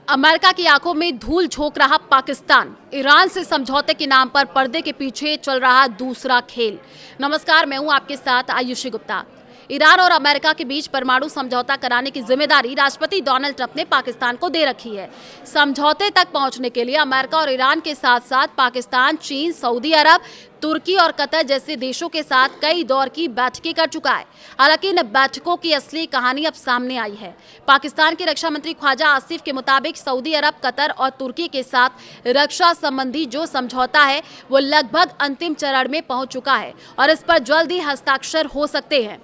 America की आंखों में धूल झोंक रहा पाकिस्तान, ईरान से समझौते के नाम पर पर्दे के पीछे चल रहा दूसरा खेल। नमस्कार, मैं हूं आपके साथ आयुषी गुप्ता। ईरान और अमेरिका के बीच परमाणु समझौता कराने की जिम्मेदारी राष्ट्रपति डोनाल्ड ट्रंप ने पाकिस्तान को दे रखी है। समझौते तक पहुंचने के लिए अमेरिका और ईरान के साथ साथ पाकिस्तान, चीन, सऊदी अरब, तुर्की और कतर जैसे देशों के साथ कई दौर की बैठकें कर चुका है। हालांकि इन बैठकों की असली कहानी अब सामने आई है। पाकिस्तान के रक्षा मंत्री ख्वाजा आसिफ के मुताबिक सऊदी अरब, कतर और तुर्की के साथ रक्षा संबंधी जो समझौता है वो लगभग अंतिम चरण में पहुंच चुका है और इस पर जल्द ही हस्ताक्षर हो सकते हैं।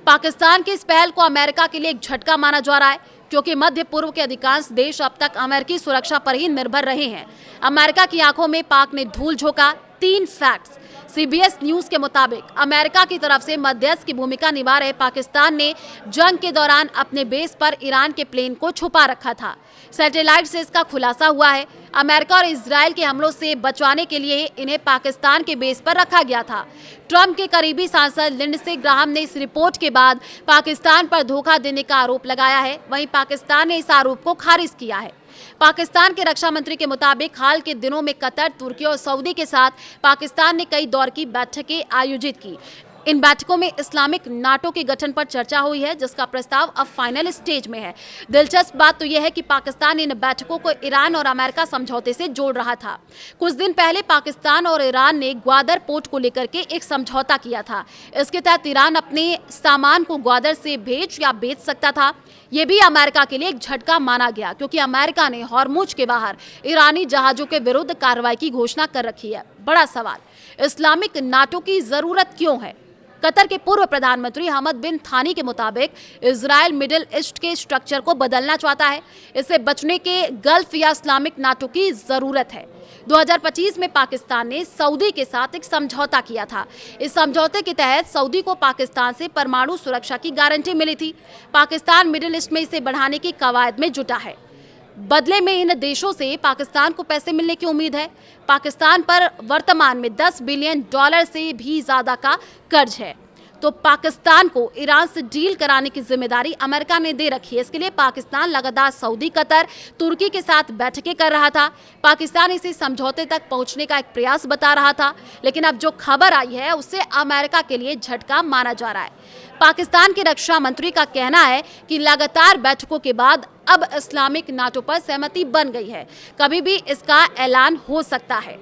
पाकिस्तान की इस पहल को अमेरिका के लिए एक झटका माना जा रहा है, क्योंकि मध्य पूर्व के अधिकांश देश अब तक अमेरिकी सुरक्षा पर ही निर्भर रहे हैं। अमेरिका की आंखों में पाक ने धूल झोंका। 3 फैक्ट्स। सीबीएस न्यूज के मुताबिक अमेरिका की तरफ से मध्यस्थ की भूमिका निभा रहे पाकिस्तान ने जंग के दौरान अपने बेस पर ईरान के प्लेन को छुपा रखा था। सैटेलाइट से इसका खुलासा हुआ है। अमेरिका और इजराइल के हमलों से बचाने के लिए इन्हें पाकिस्तान के बेस पर रखा गया था। ट्रंप के करीबी सांसद लिंडसे ग्राहम ने इस रिपोर्ट के बाद पाकिस्तान पर धोखा देने का आरोप लगाया है। वहीं पाकिस्तान ने इस आरोप को खारिज किया है। पाकिस्तान के रक्षा मंत्री के मुताबिक हाल के दिनों में कतर, तुर्की और सऊदी के साथ पाकिस्तान ने कई दौर की बैठकें आयोजित की। इन बैठकों में इस्लामिक नाटो के गठन पर चर्चा हुई है, जिसका प्रस्ताव अब फाइनल स्टेज में है। दिलचस्प बात तो यह है कि पाकिस्तान इन बैठकों को ईरान और अमेरिका समझौते से जोड़ रहा था। कुछ दिन पहले पाकिस्तान और ईरान ने ग्वादर पोर्ट को लेकर के एक समझौता किया था। इसके तहत ईरान अपने सामान को ग्वादर से भेज या बेच सकता था। ये भी अमेरिका के लिए एक झटका माना गया, क्योंकि अमेरिका ने हॉर्मुज के बाहर ईरानी जहाजों के विरुद्ध कार्रवाई की घोषणा कर रखी है। बड़ा सवाल, इस्लामिक नाटो की जरूरत क्यों है? कतर के पूर्व प्रधानमंत्री हमद बिन थानी के मुताबिक इजराइल मिडिल ईस्ट के स्ट्रक्चर को बदलना चाहता है। इससे बचने के गल्फ या इस्लामिक नाटो की जरूरत है। 2025 में पाकिस्तान ने सऊदी के साथ एक समझौता किया था। इस समझौते के तहत सऊदी को पाकिस्तान से परमाणु सुरक्षा की गारंटी मिली थी। पाकिस्तान मिडिल ईस्ट में इसे बढ़ाने की कवायद में जुटा है। बदले में इन देशों से पाकिस्तान को पैसे मिलने की उम्मीद है। पाकिस्तान पर वर्तमान में $10 बिलियन से भी ज्यादा का कर्ज है। तो पाकिस्तान को ईरान से डील कराने की जिम्मेदारी अमेरिका ने दे रखी है। इसके लिए पाकिस्तान लगातार सऊदी, कतर, तुर्की के साथ बैठकें कर रहा था। पाकिस्तान इसे समझौते तक पहुंचने का एक प्रयास बता रहा था, लेकिन अब जो खबर आई है उससे अमेरिका के लिए झटका माना जा रहा है। पाकिस्तान के रक्षा मंत्री का कहना है कि लगातार बैठकों के बाद अब इस्लामिक नाटो पर सहमति बन गई है। कभी भी इसका ऐलान हो सकता है।